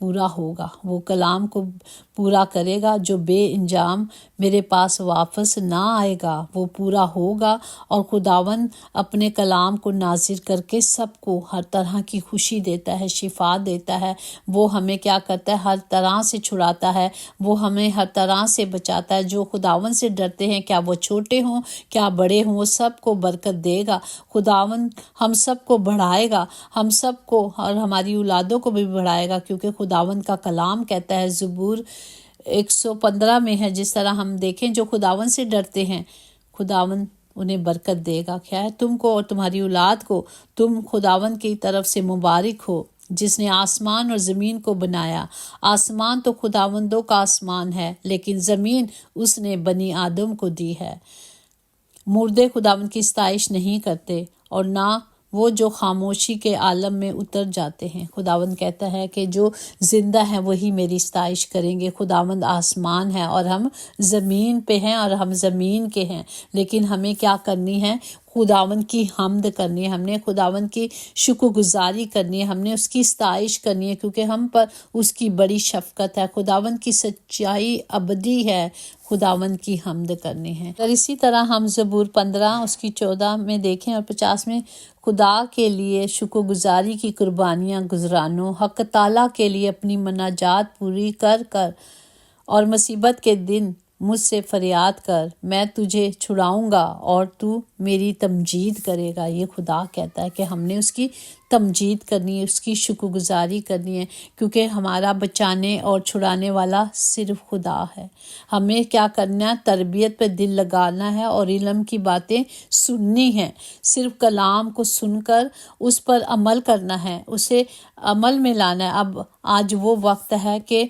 پورا ہوگا، وہ کلام کو پورا کرے گا جو بے انجام میرے پاس واپس نہ آئے گا، وہ پورا ہوگا۔ اور خداوند اپنے کلام کو نازل کر کے سب کو ہر طرح کی خوشی دیتا ہے، شفا دیتا ہے۔ وہ ہمیں کیا کرتا ہے؟ ہر طرح سے چھڑاتا ہے، وہ ہمیں ہر طرح سے بچاتا ہے۔ جو خداوند سے ڈرتے ہیں، کیا وہ چھوٹے ہوں کیا بڑے ہوں، وہ سب کو برکت دے گا۔ خداوند ہم سب کو بڑھائے گا، ہم سب کو اور ہماری اولادوں کو بھی بڑھائے گا، کیونکہ خداوند کا کلام کہتا ہے زبور 115 میں ہے، جس طرح ہم دیکھیں جو خداوند سے ڈرتے ہیں خداوند انہیں برکت دے گا۔ کیا ہے؟ تم کو اور تمہاری اولاد کو، تم خداوند کی طرف سے مبارک ہو جس نے آسمان اور زمین کو بنایا۔ آسمان تو خداوندوں کا آسمان ہے، لیکن زمین اس نے بنی آدم کو دی ہے۔ مردے خداوند کی ستائش نہیں کرتے، اور نہ وہ جو خاموشی کے عالم میں اتر جاتے ہیں۔ خداوند کہتا ہے کہ جو زندہ ہیں وہی میری ستائش کریں گے۔ خداوند آسمان ہے اور ہم زمین پہ ہیں، اور ہم زمین کے ہیں، لیکن ہمیں کیا کرنی ہے؟ خداوند کی حمد کرنی ہے، ہم نے خداوند کی شکر گزاری کرنی ہے، ہم نے اس کی ستائش کرنی ہے، کیونکہ ہم پر اس کی بڑی شفقت ہے۔ خداوند کی سچائی ابدی ہے، خداوند کی حمد کرنی ہے۔ اور اسی طرح ہم زبور 15 اس کی 14 میں دیکھیں اور 50 میں، خدا کے لیے شکر گزاری کی قربانیاں گزرانو، حق تعالیٰ کے لیے اپنی مناجات پوری کر اور مصیبت کے دن مجھ سے فریاد کر، میں تجھے چھڑاؤں گا اور تو میری تمجید کرے گا۔ یہ خدا کہتا ہے کہ ہم نے اس کی تمجید کرنی ہے، اس کی شکر گزاری کرنی ہے، کیونکہ ہمارا بچانے اور چھڑانے والا صرف خدا ہے۔ ہمیں کیا کرنا ہے؟ تربیت پہ دل لگانا ہے اور علم کی باتیں سننی ہیں، صرف کلام کو سن کر اس پر عمل کرنا ہے، اسے عمل میں لانا ہے۔ اب آج وہ وقت ہے کہ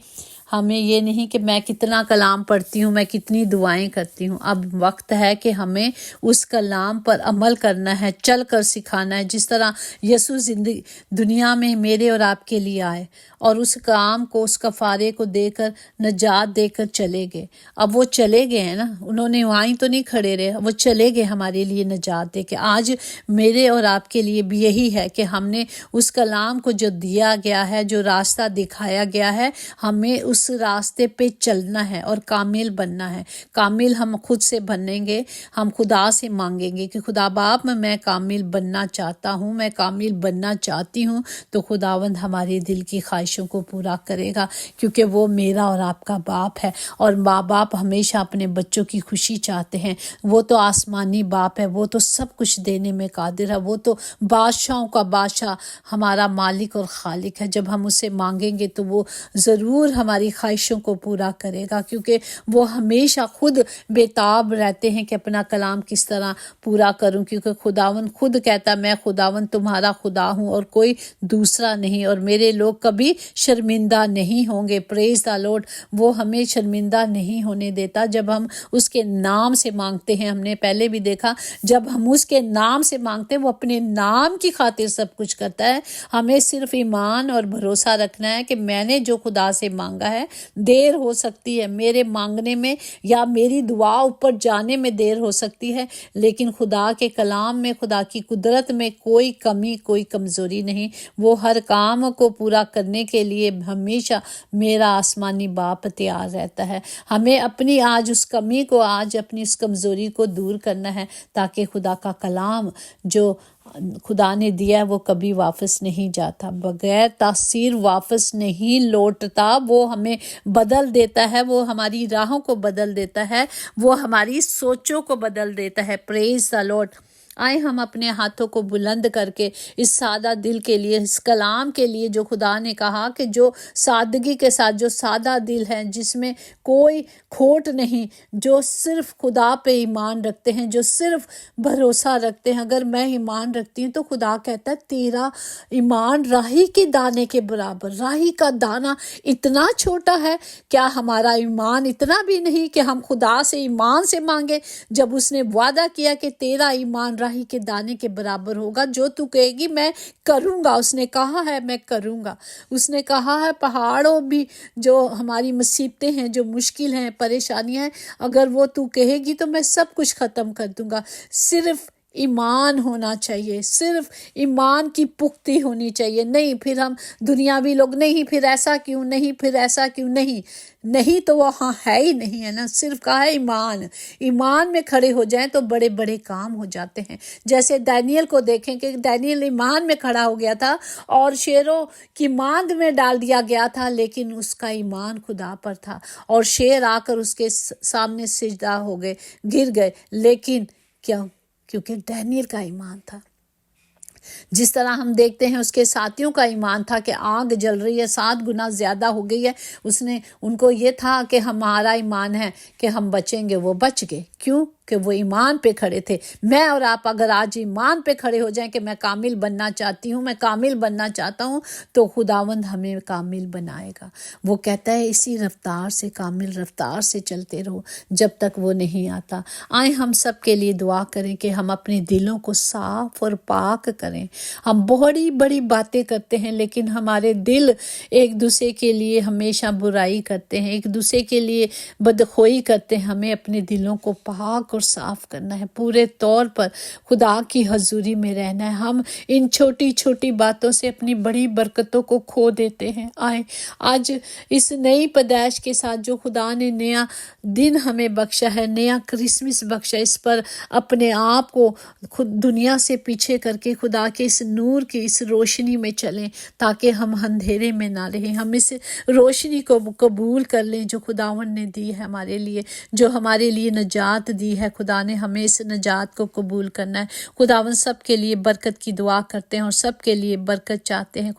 ہمیں یہ نہیں کہ میں کتنا کلام پڑھتی ہوں، میں کتنی دعائیں کرتی ہوں۔ اب وقت ہے کہ ہمیں اس کلام پر عمل کرنا ہے، چل کر سکھانا ہے، جس طرح یسوع دنیا میں میرے اور آپ کے لیے آئے اور اس کام کو، اس کفارے کو دے کر، نجات دے کر چلے گئے۔ اب وہ چلے گئے ہیں نا، انہوں نے وہیں تو نہیں کھڑے رہے، وہ چلے گئے ہمارے لیے نجات دے کے۔ آج میرے اور آپ کے لیے بھی یہی ہے کہ ہم نے اس کلام کو جو دیا گیا ہے، جو راستہ دکھایا گیا ہے، ہمیں اس راستے پہ چلنا ہے اور کامل بننا ہے۔ کامل ہم خود سے بنیں گے، ہم خدا سے مانگیں گے کہ خدا باپ میں کامل بننا چاہتا ہوں، میں کامل بننا چاہتی ہوں، تو خداوند ہمارے دل کی خواہشوں کو پورا کرے گا، کیونکہ وہ میرا اور آپ کا باپ ہے، اور ماں باپ ہمیشہ اپنے بچوں کی خوشی چاہتے ہیں۔ وہ تو آسمانی باپ ہے، وہ تو سب کچھ دینے میں قادر ہے، وہ تو بادشاہوں کا بادشاہ، ہمارا مالک اور خالق ہے۔ جب ہم اسے مانگیں گے تو وہ ضرور ہماری خواہشوں کو پورا کرے گا، کیونکہ وہ ہمیشہ خود بےتاب رہتے ہیں کہ اپنا کلام کس طرح پورا کروں، کیونکہ خداوند خود کہتا میں خداوند تمہارا خدا ہوں اور کوئی دوسرا نہیں، اور میرے لوگ کبھی شرمندہ نہیں ہوں گے۔ پریز دی لارڈ۔ وہ ہمیں شرمندہ نہیں ہونے دیتا جب ہم اس کے نام سے مانگتے ہیں۔ ہم نے پہلے بھی دیکھا، جب ہم اس کے نام سے مانگتے ہیں، وہ اپنے نام کی خاطر سب کچھ کرتا ہے۔ ہمیں صرف ایمان اور بھروسہ رکھنا ہے کہ میں نے جو خدا سے مانگا ہے، دیر ہو سکتی ہے میرے مانگنے میں یا میری دعا اوپر جانے میں، دیر ہو سکتی ہے، لیکن خدا کے کلام میں، خدا کی قدرت میں کوئی کمی، کوئی کمزوری نہیں۔ وہ ہر کام کو پورا کرنے کے لیے ہمیشہ میرا آسمانی باپ تیار رہتا ہے۔ ہمیں اپنی آج اس کمی کو، آج اپنی اس کمزوری کو دور کرنا ہے، تاکہ خدا کا کلام جو خدا نے دیا وہ کبھی واپس نہیں جاتا، بغیر تاثیر واپس نہیں لوٹتا۔ وہ ہمیں بدل دیتا ہے، وہ ہماری راہوں کو بدل دیتا ہے، وہ ہماری سوچوں کو بدل دیتا ہے۔ پریز دی لارڈ۔ آئے ہم اپنے ہاتھوں کو بلند کر کے اس سادہ دل کے لیے، اس کلام کے لیے جو خدا نے کہا کہ جو سادگی کے ساتھ، جو سادہ دل ہے، جس میں کوئی کھوٹ نہیں، جو صرف خدا پہ ایمان رکھتے ہیں، جو صرف بھروسہ رکھتے ہیں۔ اگر میں ایمان رکھتی ہوں تو خدا کہتا ہے تیرا ایمان راہی کے دانے کے برابر۔ راہی کا دانہ اتنا چھوٹا ہے، کیا ہمارا ایمان اتنا بھی نہیں کہ ہم خدا سے ایمان سے مانگے؟ جب اس نے وعدہ کیا کہ تیرا ایمان راہی کے دانے کے برابر ہوگا، جو تو کہے گی میں کروں گا، اس نے کہا ہے میں کروں گا۔ اس نے کہا ہے پہاڑوں بھی، جو ہماری مصیبتیں ہیں، جو مشکل ہیں، پریشانیاں ہیں، اگر وہ تو کہے گی تو میں سب کچھ ختم کر دوں گا۔ صرف ایمان ہونا چاہیے، صرف ایمان کی پختگی ہونی چاہیے۔ نہیں پھر ہم دنیاوی لوگ، نہیں پھر ایسا کیوں، نہیں پھر ایسا کیوں، نہیں تو وہاں ہے ہی نہیں ہے نا، صرف کہا ہے ایمان میں کھڑے ہو جائیں تو بڑے بڑے کام ہو جاتے ہیں۔ جیسے دانیل کو دیکھیں کہ دانیل ایمان میں کھڑا ہو گیا تھا اور شیروں کی ماند میں ڈال دیا گیا تھا، لیکن اس کا ایمان خدا پر تھا اور شیر آ کر اس کے سامنے سجدہ ہو گئے، گر گئے، لیکن کیونکہ دانیل کا ایمان تھا۔ جس طرح ہم دیکھتے ہیں اس کے ساتھیوں کا ایمان تھا کہ آگ جل رہی ہے، 7 گنا زیادہ ہو گئی ہے، ان کو یہ تھا کہ ہمارا ایمان ہے کہ ہم بچیں گے، وہ بچ گئے۔ کیوں؟ کہ وہ ایمان پہ کھڑے تھے۔ میں اور آپ اگر آج ایمان پہ کھڑے ہو جائیں کہ میں کامل بننا چاہتی ہوں، میں کامل بننا چاہتا ہوں، تو خداوند ہمیں کامل بنائے گا۔ وہ کہتا ہے اسی رفتار سے، کامل رفتار سے چلتے رہو جب تک وہ نہیں آتا۔ آئیں ہم سب کے لیے دعا کریں کہ ہم اپنے دلوں کو صاف اور پاک کریں۔ ہم بڑی بڑی باتیں کرتے ہیں لیکن ہمارے دل ایک دوسرے کے لیے ہمیشہ برائی کرتے ہیں، ایک دوسرے کے لیے بدخوئی کرتے ہیں۔ ہمیں اپنے دلوں کو پاک اور صاف کرنا ہے، پورے طور پر خدا کی حضوری میں رہنا ہے۔ ہم ان چھوٹی چھوٹی باتوں سے اپنی بڑی برکتوں کو کھو دیتے ہیں۔ آئیں آج اس نئی پیدائش کے ساتھ جو خدا نے نیا دن ہمیں بخشا ہے، نیا کرسمس بخشا، اس پر اپنے آپ کو خود دنیا سے پیچھے کر کے خدا کے اس نور کی اس روشنی میں چلیں تاکہ ہم اندھیرے میں نہ رہیں۔ ہم اس روشنی کو قبول کر لیں جو خداوند نے دی ہے ہمارے لیے، جو ہمارے لیے نجات دی ہے۔ خدا نے ہمیں اس نجات کو قبول کرنا ہے۔ خداوند سب کے لیے برکت کی دعا کرتے ہیں اور سب کے لیے برکت چاہتے ہیں۔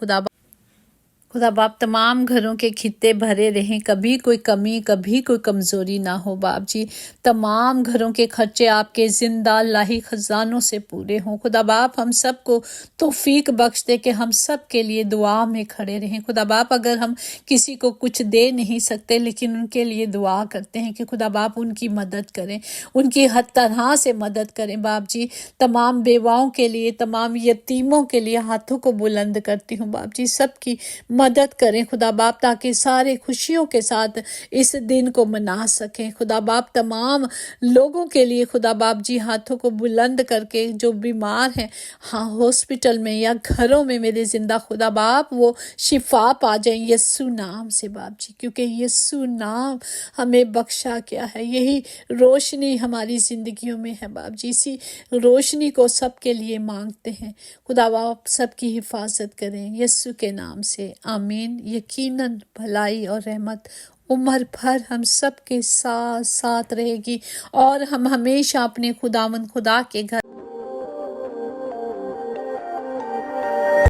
خدا باپ تمام گھروں کے خطے بھرے رہیں، کبھی کوئی کمی، کبھی کوئی کمزوری نہ ہو باپ جی۔ تمام گھروں کے خرچے آپ کے زندہ الہی خزانوں سے پورے ہوں۔ خدا باپ ہم سب کو توفیق بخش دے کہ ہم سب کے لیے دعا میں کھڑے رہیں۔ خدا باپ اگر ہم کسی کو کچھ دے نہیں سکتے لیکن ان کے لیے دعا کرتے ہیں کہ خدا باپ ان کی مدد کریں، ان کی ہر طرح سے مدد کریں باپ جی۔ تمام بیواؤں کے لیے، تمام یتیموں کے لیے ہاتھوں کو بلند کرتی ہوں باپ جی، سب کی مدد کریں خدا باپ تاکہ سارے خوشیوں کے ساتھ اس دن کو منا سکیں۔ خدا باپ تمام لوگوں کے لیے خدا باپ جی ہاتھوں کو بلند کر کے جو بیمار ہیں ہاسپٹل میں یا گھروں میں، میرے زندہ خدا باپ وہ شفا پا جائیں یسوع نام سے باپ جی، کیونکہ یسوع نام ہمیں بخشا کیا ہے۔ یہی روشنی ہماری زندگیوں میں ہے باپ جی، اسی روشنی کو سب کے لیے مانگتے ہیں۔ خدا باپ سب کی حفاظت کریں یسوع کے نام سے، آمین۔ یقیناً بھلائی اور رحمت عمر بھر ہم سب کے ساتھ رہے گی اور ہم ہمیشہ اپنے خداوند خدا کے گھر